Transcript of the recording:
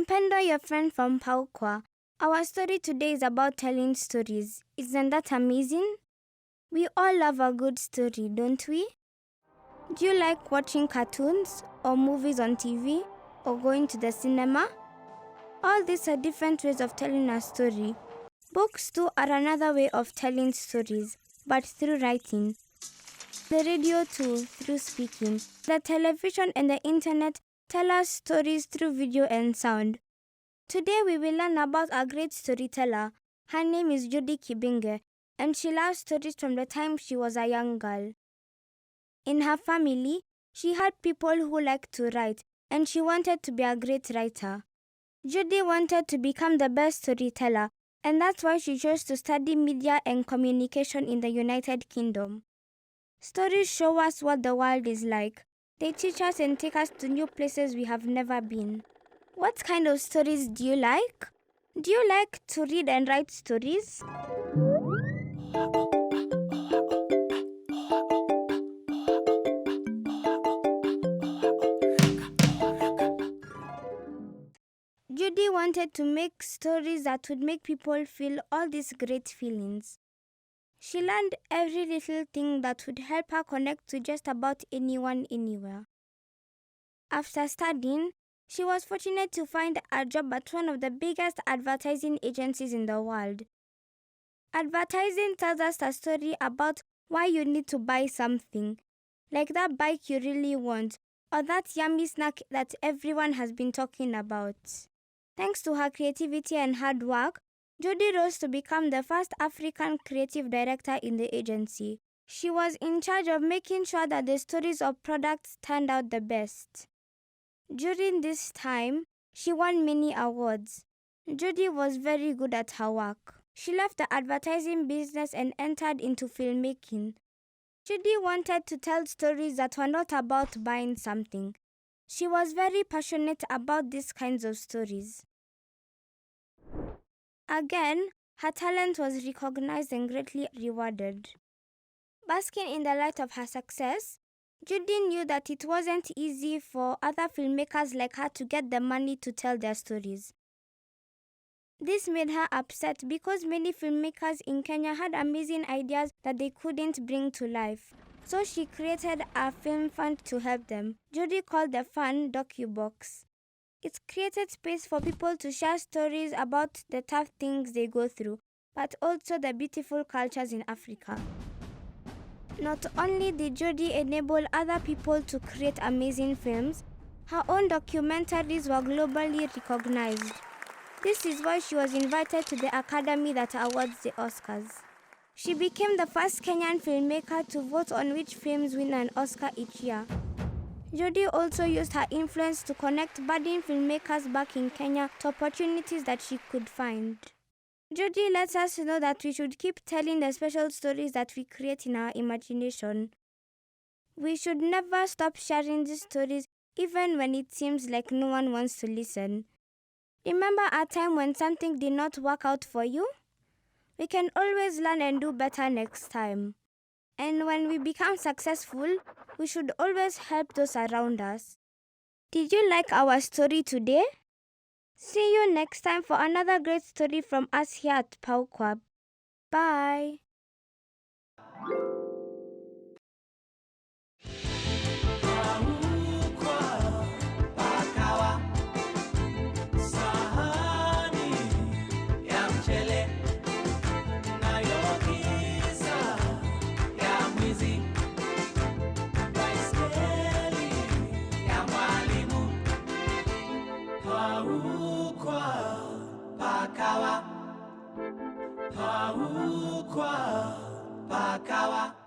Pendo, your friend from Paukwa. Our story today is about telling stories. Isn't that amazing? We all love a good story, don't we? Do you like watching cartoons or movies on TV or going to the cinema? All these are different ways of telling a story. Books too are another way of telling stories, but through writing. The radio too, through speaking. The television and the internet tell us stories through video and sound. Today we will learn about a great storyteller. Her name is Judy Kibinge, and she loves stories from the time she was a young girl. In her family, she had people who liked to write, and she wanted to be a great writer. Judy wanted to become the best storyteller, and that's why she chose to study media and communication in the United Kingdom. Stories show us what the world is like. They teach us and take us to new places we have never been. What kind of stories do you like? Do you like to read and write stories? Judy wanted to make stories that would make people feel all these great feelings. She learned every little thing that would help her connect to just about anyone anywhere. After studying, she was fortunate to find a job at one of the biggest advertising agencies in the world. Advertising tells us a story about why you need to buy something, like that bike you really want, or that yummy snack that everyone has been talking about. Thanks to her creativity and hard work, Judy rose to become the first African creative director in the agency. She was in charge of making sure that the stories of products turned out the best. During this time, she won many awards. Judy was very good at her work. She left the advertising business and entered into filmmaking. Judy wanted to tell stories that were not about buying something. She was very passionate about these kinds of stories. Again, her talent was recognized and greatly rewarded. Basking in the light of her success, Judy knew that it wasn't easy for other filmmakers like her to get the money to tell their stories. This made her upset because many filmmakers in Kenya had amazing ideas that they couldn't bring to life. So she created a film fund to help them. Judy called the fund DocuBox. It created space for people to share stories about the tough things they go through, but also the beautiful cultures in Africa. Not only did Judy enable other people to create amazing films, her own documentaries were globally recognized. This is why she was invited to the academy that awards the Oscars. She became the first Kenyan filmmaker to vote on which films win an Oscar each year. Judy also used her influence to connect budding filmmakers back in Kenya to opportunities that she could find. Judy lets us know that we should keep telling the special stories that we create in our imagination. We should never stop sharing these stories even when it seems like no one wants to listen. Remember a time when something did not work out for you? We can always learn and do better next time. And when we become successful, we should always help those around us. Did you like our story today? See you next time for another great story from us here at Paukwa. Bye.